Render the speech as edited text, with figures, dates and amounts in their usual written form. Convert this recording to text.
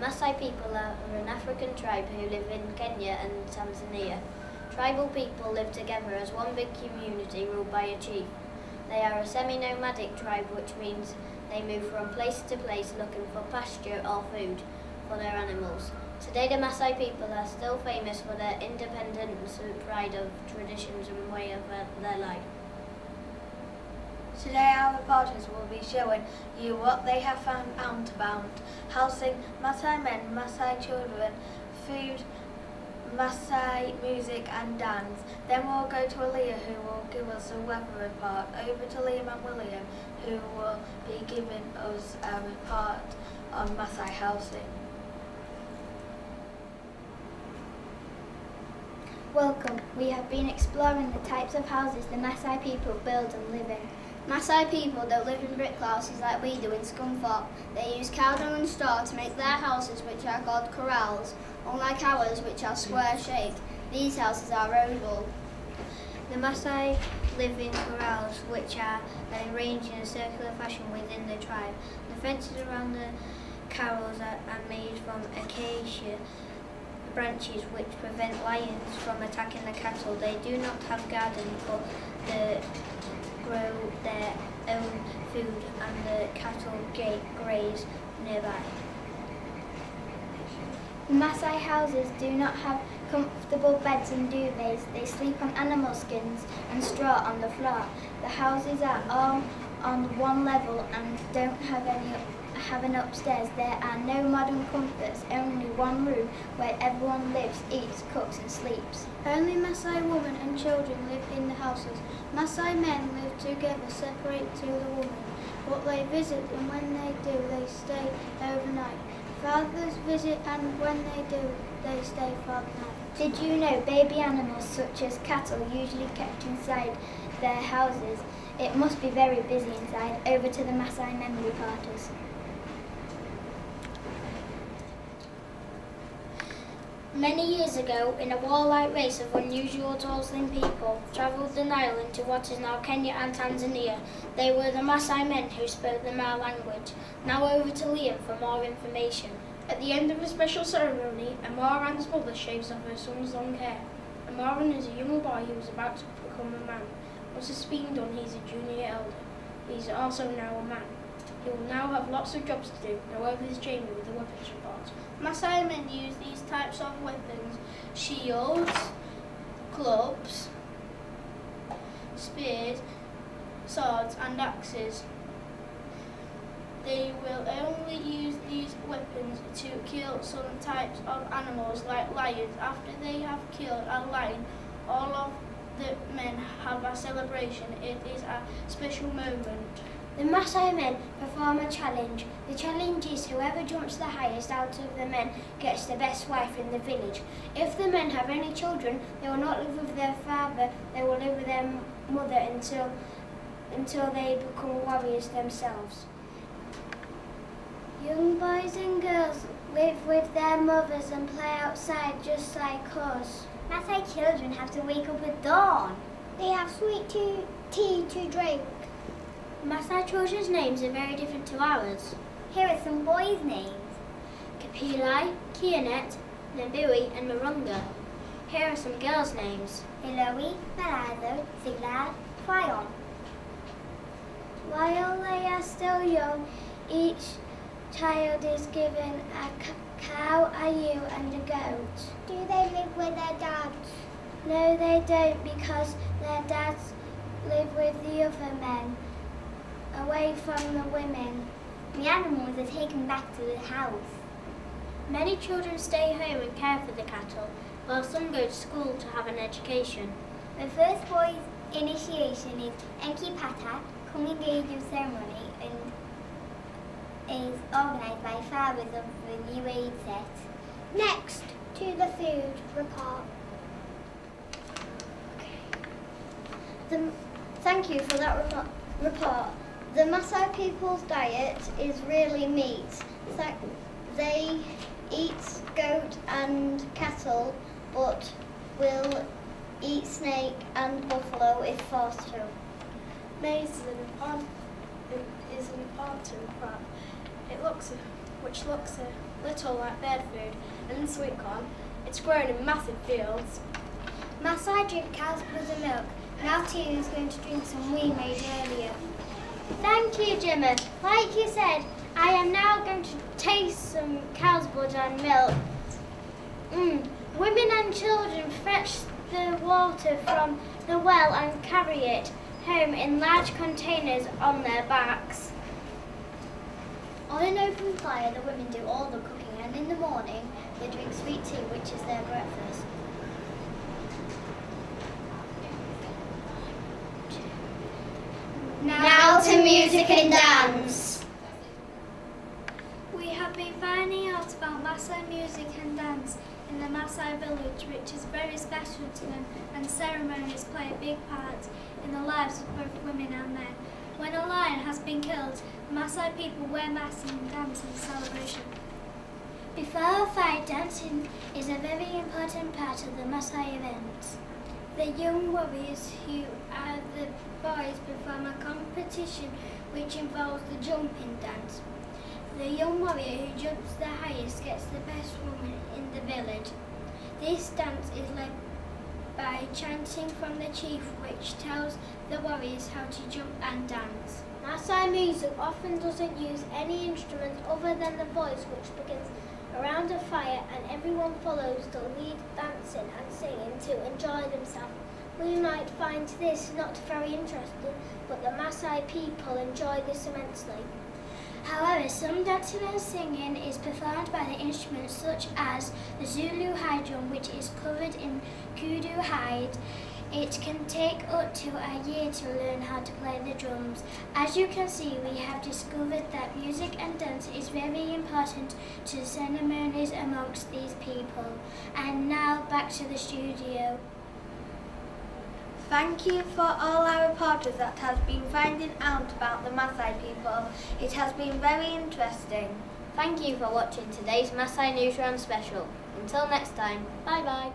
Masai people are an African tribe who live in Kenya and Tanzania. Tribal people live together as one big community ruled by a chief. They are a semi-nomadic tribe, which means they move from place to place looking for pasture or food for their animals. Today the Masai people are still famous for their independence, pride of traditions and way of their life. Today our reporters will be showing you what they have found outbound: housing, Masai men, Masai children, food, Masai music and dance. Then we'll go to Aaliyah, who will give us a weather report. Over to Liam and William, who will be giving us a report on Masai housing. Welcome. We have been exploring the types of houses the Masai people build and live in. Masai people don't live in brick houses like we do in Scunthorpe. They use cow dung and straw to make their houses, which are called corrals, unlike ours, which are square-shaped. These houses are oval. The Masai live in corrals, which are arranged in a circular fashion within the tribe. The fences around the corrals are made from acacia branches, which prevent lions from attacking the cattle. They do not have gardens, but they grow their own food and the cattle graze nearby. The Masai houses do not have comfortable beds and duvets. They sleep on animal skins and straw on the floor. The houses are all on one level and don't have an upstairs. There are no modern comforts, only one room where everyone lives, eats, cooks and sleeps. Only Masai women and children live in the houses. Masai men live together, separate to the women, but they visit, and when they do, they stay overnight. Fathers visit, and when they do, they stay for the night. Did you know baby animals such as cattle usually kept inside their houses? It must be very busy inside. Over to the Masai men reporters. Many years ago, in a warlike race of unusual tall-slim people, travelled the Nile into what is now Kenya and Tanzania. They were the Masai men who spoke the Ma language. Now over to Liam for more information. At the end of a special ceremony, a Moran's mother shaves off her son's long hair. A Moran is a young boy who is about to become a man. Once it's been done, he's a junior elder. He's also now a man. He will now have lots of jobs to do. Now over to Jamie with the weapons report. Masai men use these types of weapons: shields, clubs, spears, swords and axes. They will only use these weapons to kill some types of animals like lions. After they have killed a lion, all of the men have a celebration. It is a special moment. The Masai men perform a challenge. The challenge is whoever jumps the highest out of the men gets the best wife in the village. If the men have any children, they will not live with their father, they will live with their mother until they become warriors themselves. Young boys and girls live with their mothers and play outside just like us. Masai children have to wake up at dawn. They have sweet tea to drink. Masai children's names are very different to ours. Here are some boys' names: Kapilai, Kianet, Nabui and Marunga. Here are some girls' names: Eloe, Malado, Siglar, Fayon. While they are still young, each child is given a cow, a ewe and a goat. Do they live with their dads? No, they don't, because their dads live with the other men, away from the women. The animals are taken back to the house. Many children stay home and care for the cattle, while some go to school to have an education. The first boy's initiation is Enki Pata, coming age of ceremony, and is organised by fathers of the new age set. Next, to the food report. Thank you for that report. The Masai people's diet is really meat. They eat goat and cattle, but will eat snake and buffalo if forced to. Maize is an important crop, which looks little like bird food, and in sweet corn, it's grown in massive fields. Masai drink cow's blood and milk. Now Tia is going to drink some we made earlier. Thank you, Jimmy. Like you said, I am now going to taste some cow's blood and milk. Women and children fetch the water from the well and carry it home in large containers on their backs. On an open fire, the women do all the cooking, and in the morning they drink sweet tea, which is their breakfast. Now to music and dance. We have been finding out about Masai music and dance in the Masai village, which is very special to them, and ceremonies play a big part in the lives of both women and men. When a lion has been killed, the Masai people wear masks and dance in celebration. Before a fight, dancing is a very important part of the Masai event. The young warriors, who are the boys, perform a competition which involves the jumping dance. The young warrior who jumps the highest gets the best woman in the village. This dance is led by chanting from the chief, which tells the warriors how to jump and dance. Masai music often doesn't use any instrument other than the voice, which begins around a fire, and everyone follows the lead, dancing and singing to enjoy themselves. We might find this not very interesting, but the Masai people enjoy this immensely. However, some dancing and singing is performed by the instruments such as the Zulu high drum, which is covered in kudu hide. It can take up to a year to learn how to play the drums. As you can see, we have discovered that music and dance is very important to the ceremonies amongst these people. And now back to the studio. Thank you for all our reporters that have been finding out about the Masai people. It has been very interesting. Thank you for watching today's Masai Newsround special. Until next time, bye bye.